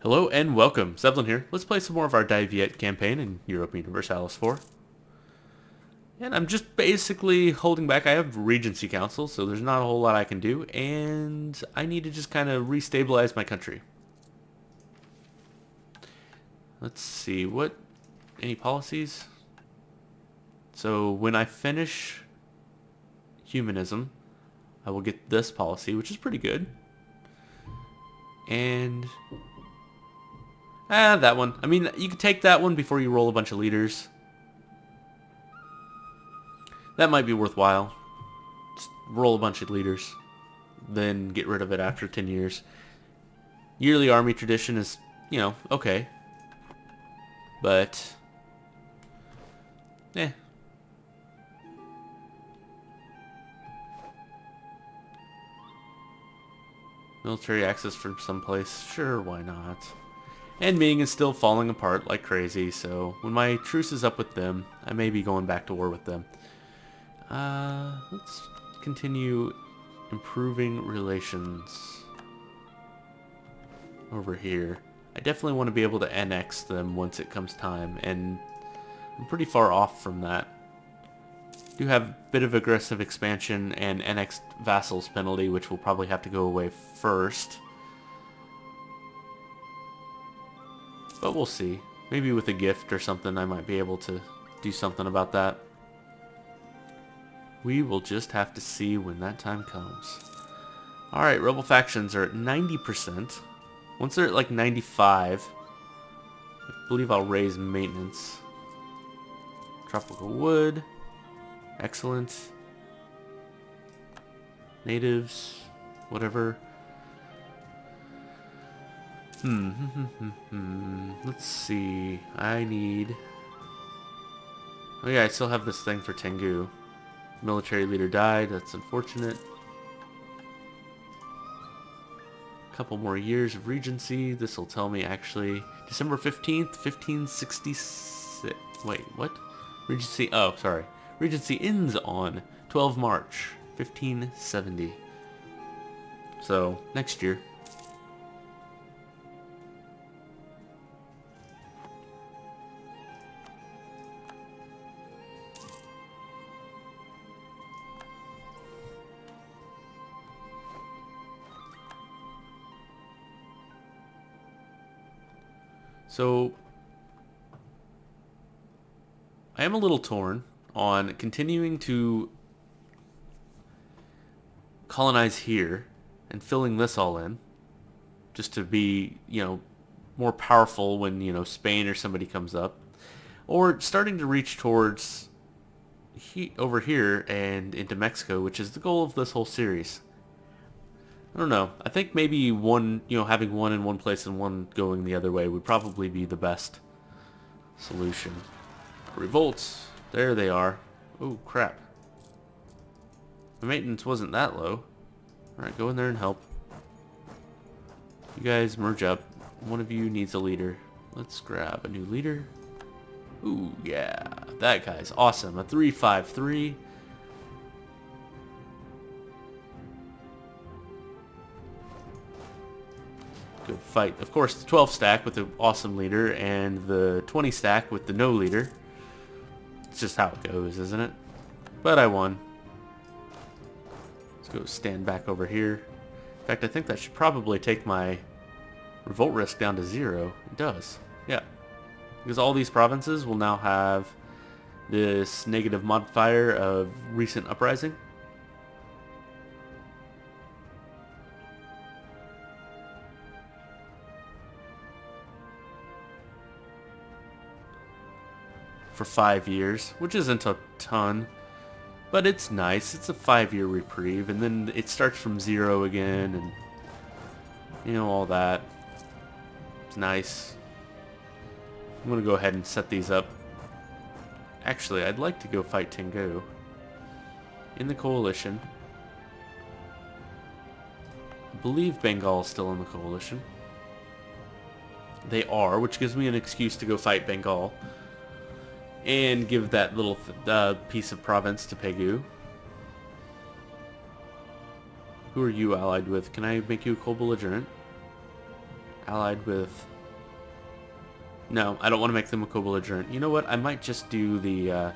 Hello and welcome, Zevlin here. Let's play some more of our Dai Viet campaign in Europa Universalis 4. And I'm just basically holding back. I have Regency Council, so there's not a whole lot I can do, and I need to just kind of restabilize my country. Let's see, any policies? So when I finish humanism, I will get this policy, which is pretty good. And that one. I mean, you could take that one before you roll a bunch of leaders. That might be worthwhile. Just roll a bunch of leaders, then get rid of it after 10 years. Yearly army tradition is, okay. But, Military access from someplace, sure, why not? And Ming is still falling apart like crazy, so when my truce is up with them, I may be going back to war with them. Let's continue improving relations over here. I definitely want to be able to annex them once it comes time, and I'm pretty far off from that. Do have a bit of aggressive expansion and annexed vassals penalty, which will probably have to go away first. But we'll see. Maybe with a gift or something I might be able to do something about that. We will just have to see when that time comes. Alright, rebel factions are at 90%. Once they're at like 95, I believe I'll raise maintenance. Tropical wood. Excellent. Natives. Whatever. Let's see. I need... Oh yeah, I still have this thing for Tengu. Military leader died. That's unfortunate. Couple more years of regency. This will tell me actually December 15th, 1566. Wait, what? Regency. Oh, sorry. Regency ends on 12 March 1570. So next year. So, I am a little torn on continuing to colonize here and filling this all in, just to be, more powerful when, Spain or somebody comes up, or starting to reach towards over here and into Mexico, which is the goal of this whole series. I don't know. I think maybe one, having one in one place and one going the other way would probably be the best solution. Revolts. There they are. Oh, crap. The maintenance wasn't that low. Alright, go in there and help. You guys merge up. One of you needs a leader. Let's grab a new leader. Ooh, yeah. That guy's awesome. A 353. Good fight. Of course, the 12 stack with the awesome leader and the 20 stack with the no leader. It's just how it goes, isn't it? But I won. Let's go stand back over here. In fact, I think that should probably take my revolt risk down to 0. It does. Yeah. Because all these provinces will now have this negative modifier of recent uprising. For 5 years, which isn't a ton, but it's nice. It's a 5-year reprieve, and then it starts from 0 again, and all that. It's nice. I'm gonna go ahead and set these up. Actually, I'd like to go fight Tengu in the coalition. I believe Bengal is still in the coalition. They are, which gives me an excuse to go fight Bengal. And give that little piece of province to Pegu. Who are you allied with? Can I make you a co-belligerent? Allied with No, I don't want to make them a co-belligerent. You know what? I might just do the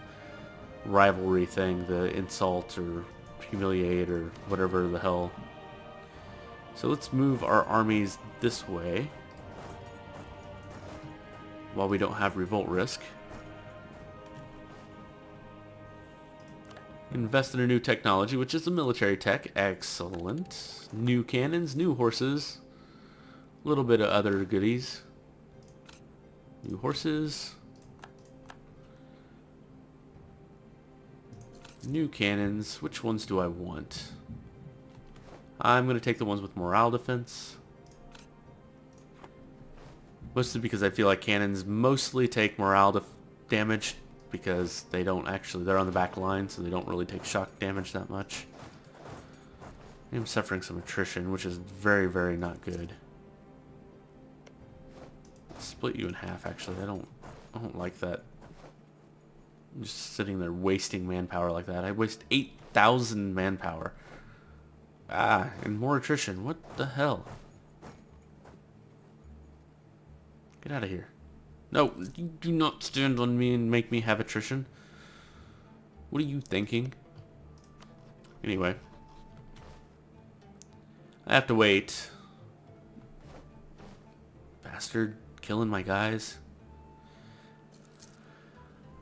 rivalry thing, the insult or humiliate or whatever the hell. So let's move our armies this way while we don't have revolt risk. Invest in a new technology, which is a military tech. Excellent. New cannons, new horses. A little bit of other goodies. New horses. New cannons. Which ones do I want? I'm going to take the ones with morale defense. Mostly because I feel like cannons mostly take morale damage because they don't actually, they're on the back line, so they don't really take shock damage that much. I'm suffering some attrition, which is very, very not good. Split you in half, actually. I don't like that. I'm just sitting there wasting manpower like that. I waste 8,000 manpower. Ah, and more attrition. What the hell? Get out of here. No, you do not stand on me and make me have attrition. What are you thinking? Anyway. I have to wait. Bastard, killing my guys.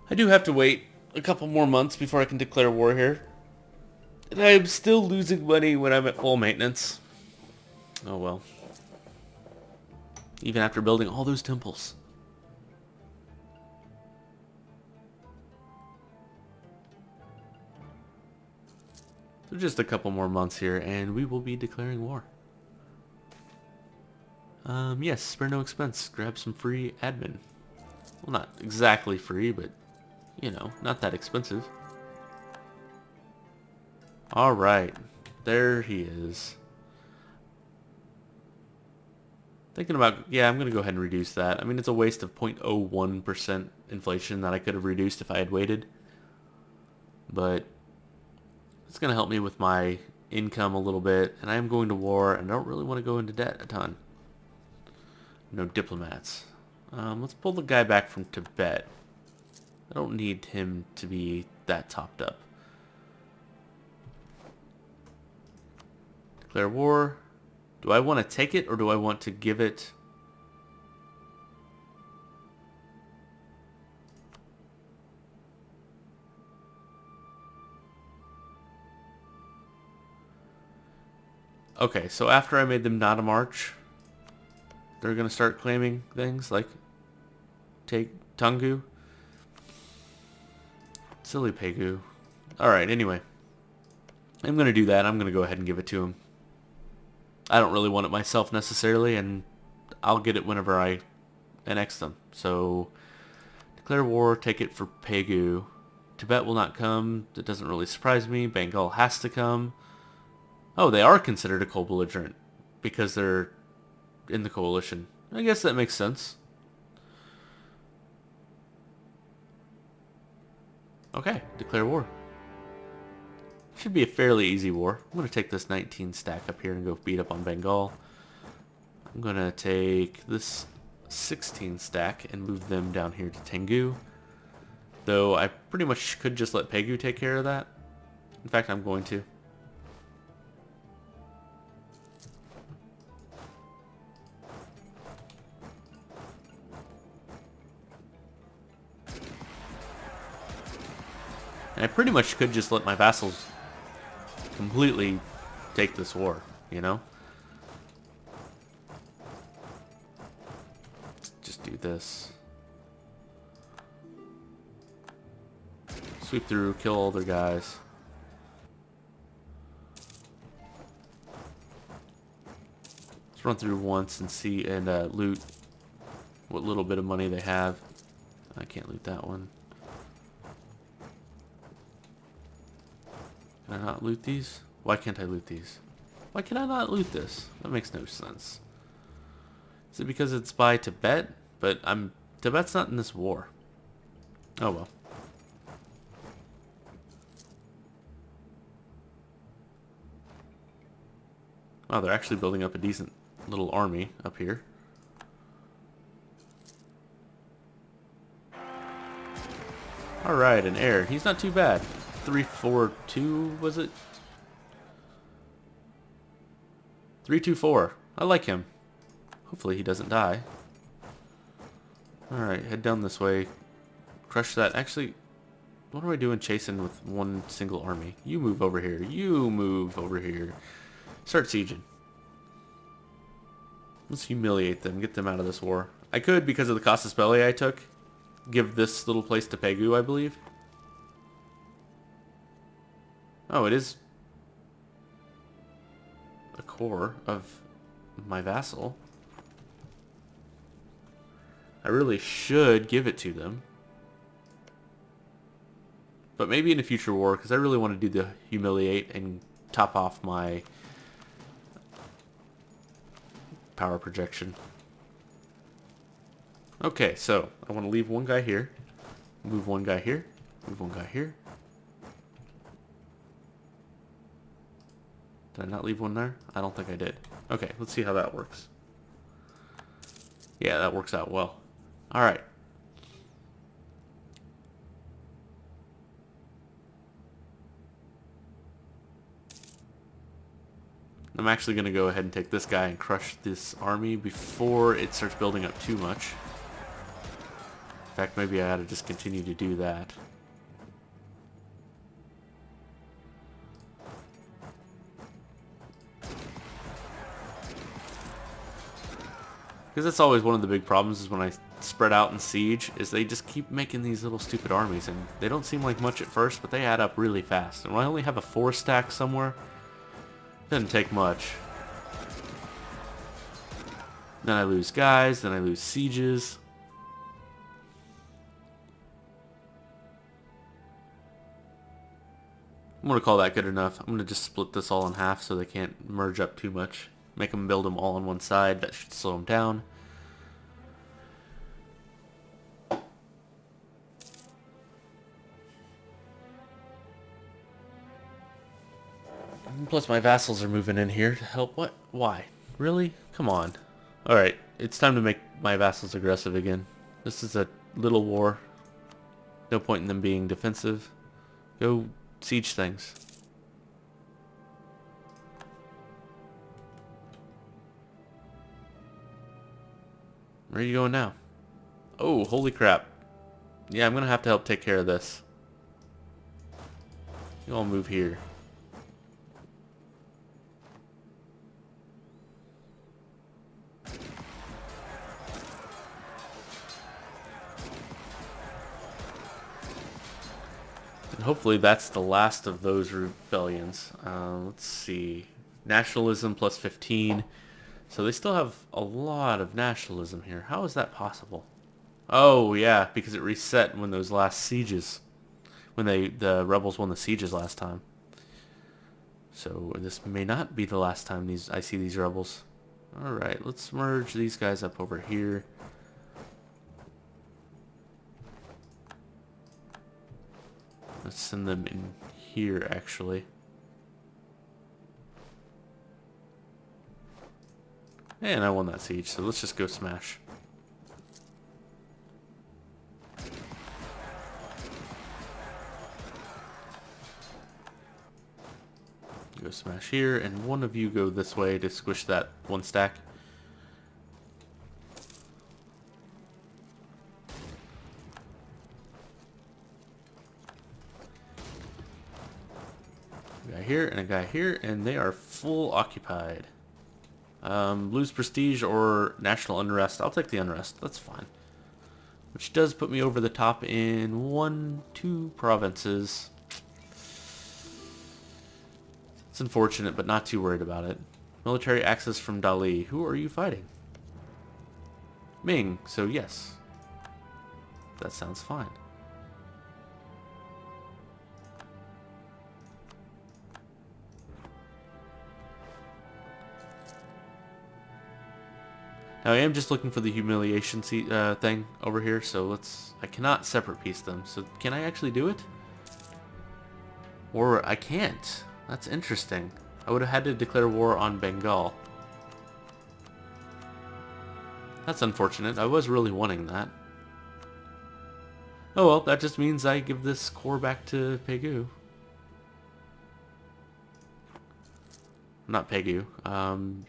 I do have to wait a couple more months before I can declare war here. And I am still losing money when I'm at full maintenance. Oh well. Even after building all those temples. So just a couple more months here and we will be declaring war. Yes, spare no expense. Grab some free admin. Well, not exactly free, but, you know, not that expensive. Alright. There he is. Thinking about, yeah, I'm going to go ahead and reduce that. I mean, it's a waste of 0.01% inflation that I could have reduced if I had waited. But it's going to help me with my income a little bit. And I am going to war, and I don't really want to go into debt a ton. No diplomats. Let's pull the guy back from Tibet. I don't need him to be that topped up. Declare war. Do I want to take it or do I want to give it? Okay, so after I made them not a march, they're going to start claiming things like take Tungu. Silly Pegu. Alright, anyway. I'm going to do that. I'm going to go ahead and give it to him. I don't really want it myself necessarily, and I'll get it whenever I annex them. So, declare war, take it for Pegu. Tibet will not come. That doesn't really surprise me. Bengal has to come. Oh, they are considered a co-belligerent because they're in the coalition. I guess that makes sense. Okay, declare war. Should be a fairly easy war. I'm going to take this 19 stack up here and go beat up on Bengal. I'm going to take this 16 stack and move them down here to Tengu. Though I pretty much could just let Pegu take care of that. In fact, I'm going to. And I pretty much could just let my vassals completely take this war, you know? Let's just do this. Sweep through, kill all their guys. Let's run through once and see and loot what little bit of money they have. I can't loot that one. Can I not loot these? Why can't I loot these? Why can I not loot this? That makes no sense. Is it because it's by Tibet? But Tibet's not in this war. Oh well. Wow, they're actually building up a decent little army up here. Alright, an heir. He's not too bad. 342, was it? 324. I like him. Hopefully he doesn't die. Alright, head down this way. Crush that. Actually, what am I doing chasing with one single army? You move over here. You move over here. Start sieging. Let's humiliate them. Get them out of this war. I could, because of the casus belli I took, give this little place to Pegu, I believe. Oh, it is a core of my vassal. I really should give it to them. But maybe in a future war, because I really want to do the humiliate and top off my power projection. Okay, so I want to leave one guy here. Move one guy here. Move one guy here. Did I not leave one there? I don't think I did. Okay, let's see how that works. Yeah, that works out well. Alright. I'm actually going to go ahead and take this guy and crush this army before it starts building up too much. In fact, maybe I ought to just continue to do that. Because that's always one of the big problems is when I spread out in siege, is they just keep making these little stupid armies, and they don't seem like much at first, but they add up really fast. And when I only have a 4 stack somewhere, it doesn't take much. Then I lose guys, then I lose sieges. I'm going to call that good enough. I'm going to just split this all in half so they can't merge up too much. Make them build them all on one side. That should slow them down. Plus my vassals are moving in here to help. What? Why? Really? Come on. Alright, it's time to make my vassals aggressive again. This is a little war. No point in them being defensive. Go siege things. Where are you going now? Oh, holy crap. Yeah, I'm going to have to help take care of this. You all move here. And hopefully that's the last of those rebellions. Let's see. Nationalism plus 15. So they still have a lot of nationalism here. How is that possible? Oh, yeah, because it reset when those last sieges. When the rebels won the sieges last time. So this may not be the last time I see these rebels. Alright, let's merge these guys up over here. Let's send them in here, actually. And I won that siege, so let's just go smash. Go smash here, and one of you go this way to squish that one stack. A guy here and a guy here, and they are full occupied. Lose prestige or national unrest. I'll take the unrest. That's fine. Which does put me over the top in 2 provinces. It's unfortunate, but not too worried about it. Military access from Dali. Who are you fighting? Ming. So yes. That sounds fine. Now I am just looking for the humiliation thing over here, so I cannot separate piece them. So can I actually do it? Or I can't. That's interesting. I would have had to declare war on Bengal. That's unfortunate. I was really wanting that. Oh well, that just means I give this core back to Pegu. Not Pegu.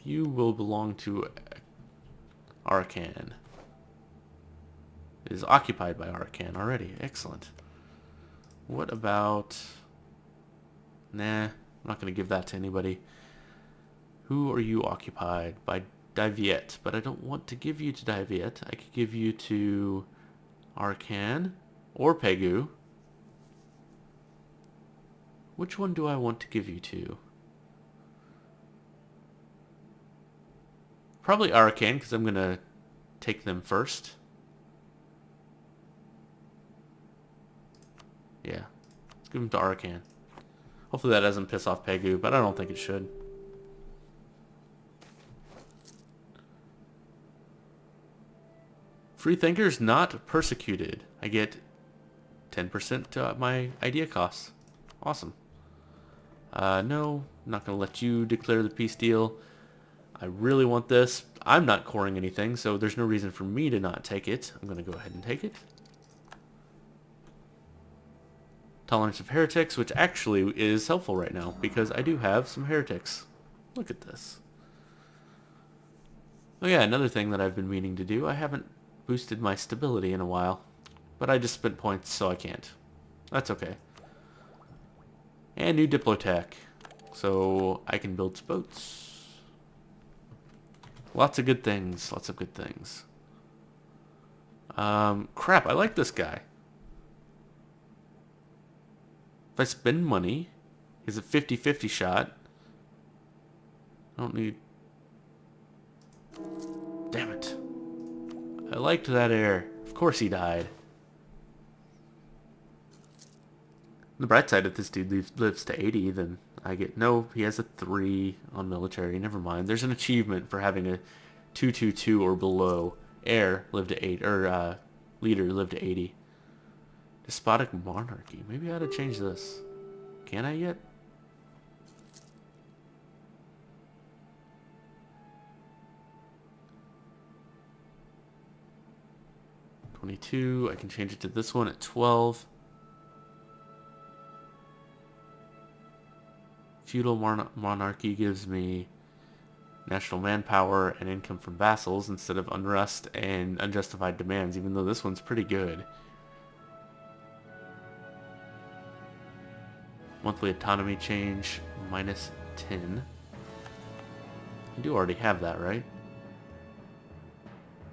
You will belong to Arakan. It is occupied by Arakan already. Excellent. What about... Nah, I'm not going to give that to anybody. Who are you occupied? By Dai Viet. But I don't want to give you to Dai Viet. I could give you to Arakan or Pegu. Which one do I want to give you to? Probably Arakan, because I'm going to take them first. Yeah. Let's give them to Arakan. Hopefully that doesn't piss off Pegu, but I don't think it should. Freethinkers not persecuted. I get 10% to my idea costs. Awesome. No, I'm not going to let you declare the peace deal. I really want this. I'm not coring anything, so there's no reason for me to not take it. I'm going to go ahead and take it. Tolerance of heretics, which actually is helpful right now, because I do have some heretics. Look at this. Oh yeah, another thing that I've been meaning to do, I haven't boosted my stability in a while, but I just spent points, so I can't. That's okay. And new Diplotech, so I can build boats. Lots of good things, lots of good things. Crap, I like this guy. If I spend money, he's a 50-50 shot. I don't need... Damn it. I liked that heir. Of course he died. The bright side, if this dude lives to 80, then I get... No, he has a 3 on military. Never mind. There's an achievement for having a 222 or below heir live to 8, or leader live to 80. Despotic monarchy. Maybe I ought to change this. Can I yet? I can change it to this one at 12. Feudal monarchy gives me national manpower and income from vassals instead of unrest and unjustified demands, even though this one's pretty good. Monthly autonomy change, minus 10. I do already have that, right?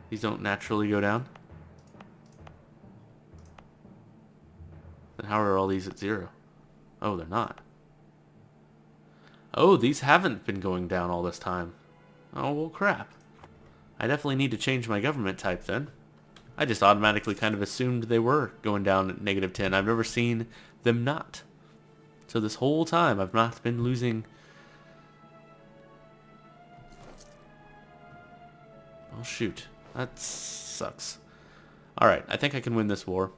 These don't naturally go down? Then how are all these at 0? Oh, they're not. Oh, these haven't been going down all this time. Oh, well, crap. I definitely need to change my government type then. I just automatically kind of assumed they were going down at negative 10. I've never seen them not. So this whole time, I've not been losing... Oh, shoot. That sucks. Alright, I think I can win this war.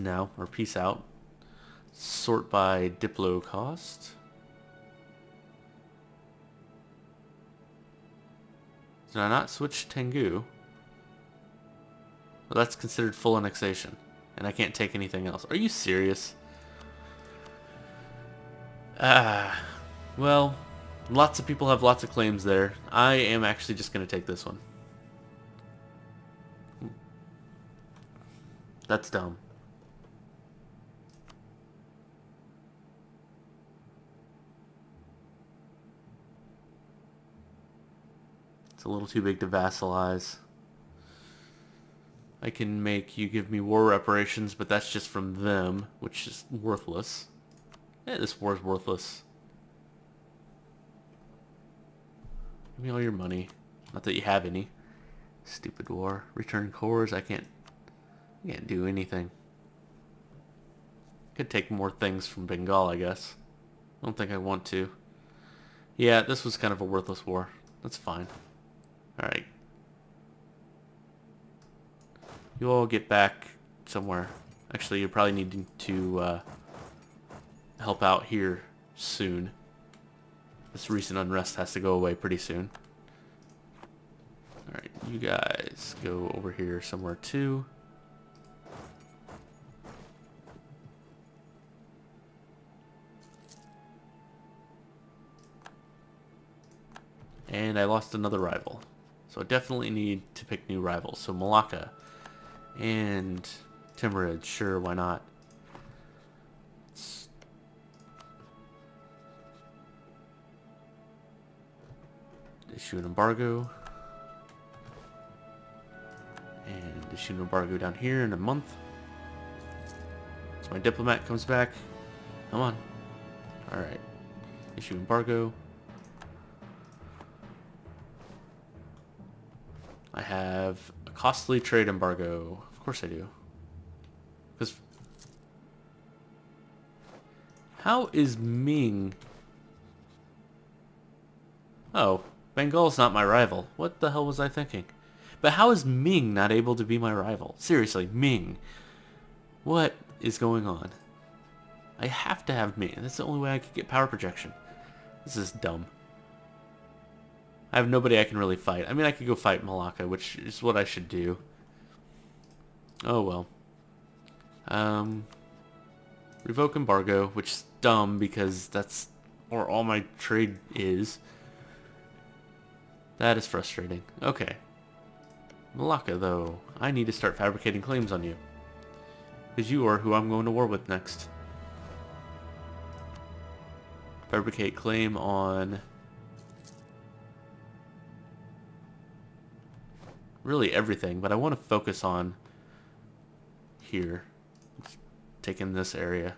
Now, or peace out. Sort by Diplo cost. Did I not switch Tengu? Well, that's considered full annexation. And I can't take anything else. Are you serious? Well, lots of people have lots of claims there. I am actually just going to take this one. That's dumb. It's a little too big to vassalize. I can make you give me war reparations, but that's just from them, which is worthless. Yeah, this war is worthless. Give me all your money. Not that you have any. Stupid war. Return cores. I can't do anything. Could take more things from Bengal, I guess. I don't think I want to. Yeah, this was kind of a worthless war. That's fine. Alright. You all get back somewhere. Actually, you probably need to help out here soon. This recent unrest has to go away pretty soon. Alright, you guys go over here somewhere too. And I lost another rival. So I definitely need to pick new rivals. So Malacca and Timurid, sure, why not? Issue an embargo. And issue an embargo down here in a month. So my diplomat comes back. Come on. Alright. Issue embargo. I have a costly trade embargo. Of course I do. Because how is Ming... Oh, Bengal's not my rival. What the hell was I thinking? But how is Ming not able to be my rival? Seriously, Ming. What is going on? I have to have Ming. That's the only way I could get power projection. This is dumb. I have nobody I can really fight. I mean, I could go fight Malacca, which is what I should do. Oh, well. Revoke embargo, which is dumb because that's where all my trade is. That is frustrating. Okay. Malacca, though. I need to start fabricating claims on you. Because you are who I'm going to war with next. Fabricate claim on... really everything, but I want to focus on here. Taking this area.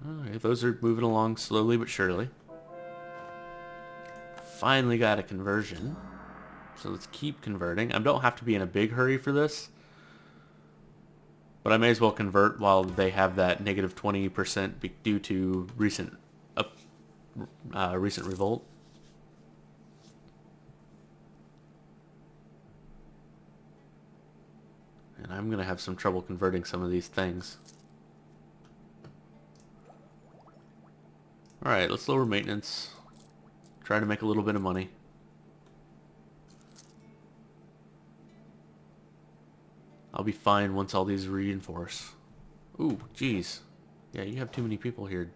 Alright, those are moving along slowly but surely. Finally got a conversion. So let's keep converting. I don't have to be in a big hurry for this. But I may as well convert while they have that negative 20% due to recent recent revolt. And I'm gonna have some trouble converting some of these things. Alright, let's lower maintenance. Try to make a little bit of money. I'll be fine once all these reinforce. Ooh, geez. Yeah, you have too many people here.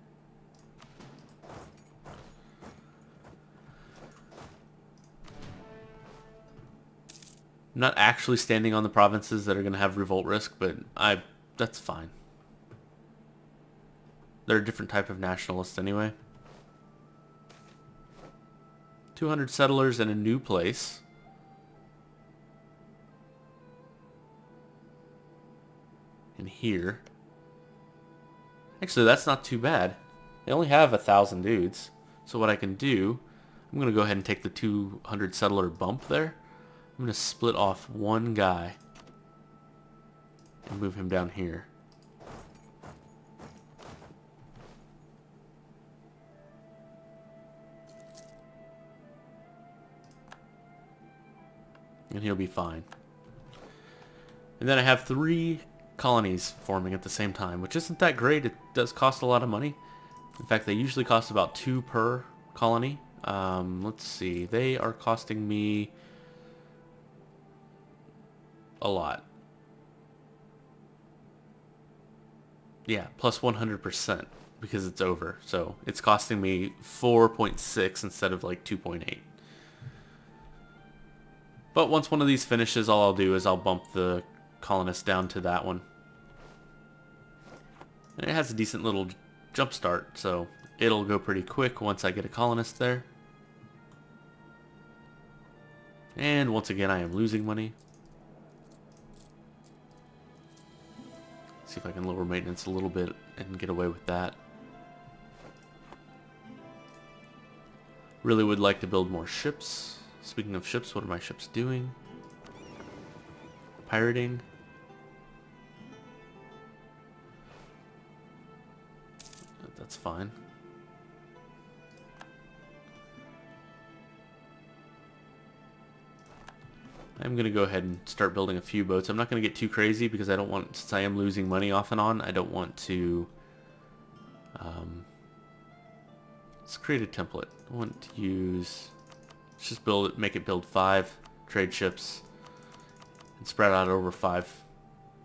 I'm not actually standing on the provinces that are going to have revolt risk, but that's fine. They're a different type of nationalist anyway. 200 settlers in a new place. And here. Actually, that's not too bad. They only have 1,000 dudes. So what I can do, I'm going to go ahead and take the 200 settler bump there. I'm going to split off one guy and move him down here. And he'll be fine. And then I have 3 colonies forming at the same time, which isn't that great. It does cost a lot of money. In fact, they usually cost about 2 per colony. Let's see. They are costing me a lot. Yeah, plus 100% because it's over. So it's costing me 4.6 instead of like 2.8. But once one of these finishes, all I'll do is I'll bump the colonists down to that one. And it has a decent little jump start, so it'll go pretty quick once I get a colonist there. And once again, I am losing money. See if I can lower maintenance a little bit and get away with that. Really would like to build more ships. Speaking of ships, what are my ships doing? Pirating. That's fine. I'm going to go ahead and start building a few boats. I'm not going to get too crazy because I don't want, since I am losing money off and on, I don't want to... let's create a template. I want to use... let's just build it, make it build 5 trade ships and spread out over 5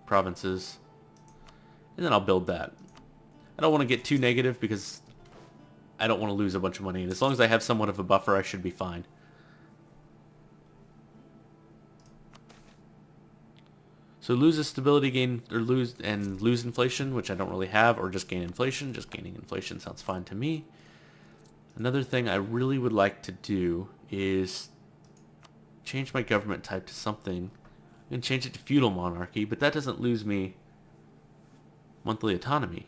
provinces. And then I'll build that. I don't want to get too negative because I don't want to lose a bunch of money. And as long as I have somewhat of a buffer, I should be fine. So lose a stability gain, or lose inflation, which I don't really have, or just gain inflation. Just gaining inflation sounds fine to me. Another thing I really would like to do is change my government type to something and change it to feudal monarchy, but that doesn't lose me monthly autonomy.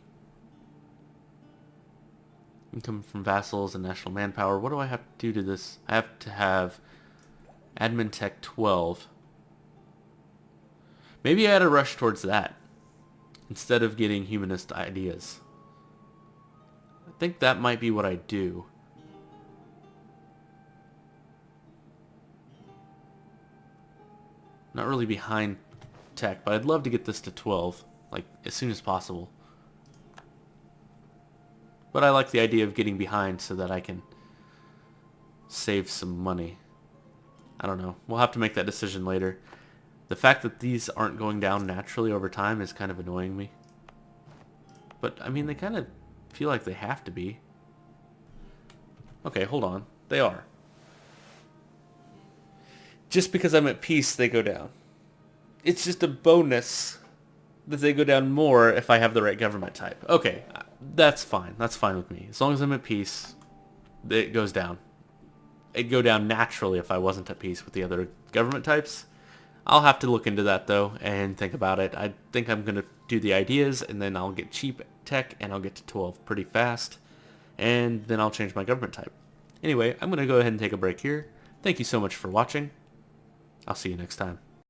Income from vassals and national manpower. What do I have to do to this? I have to have admin tech 12. Maybe I had to rush towards that instead of getting humanist ideas. I think that might be what I do. Not really behind tech, but I'd love to get this to 12, like, as soon as possible. But I like the idea of getting behind so that I can save some money. I don't know. We'll have to make that decision later. The fact that these aren't going down naturally over time is kind of annoying me. But, I mean, they kind of feel like they have to be. Okay, hold on. They are. Just because I'm at peace, they go down. It's just a bonus that they go down more if I have the right government type. Okay, that's fine. That's fine with me. As long as I'm at peace, it goes down. It'd go down naturally if I wasn't at peace with the other government types. I'll have to look into that, though, and think about it. I think I'm going to do the ideas, and then I'll get cheap tech, and I'll get to 12 pretty fast, and then I'll change my government type. Anyway, I'm going to go ahead and take a break here. Thank you so much for watching. I'll see you next time.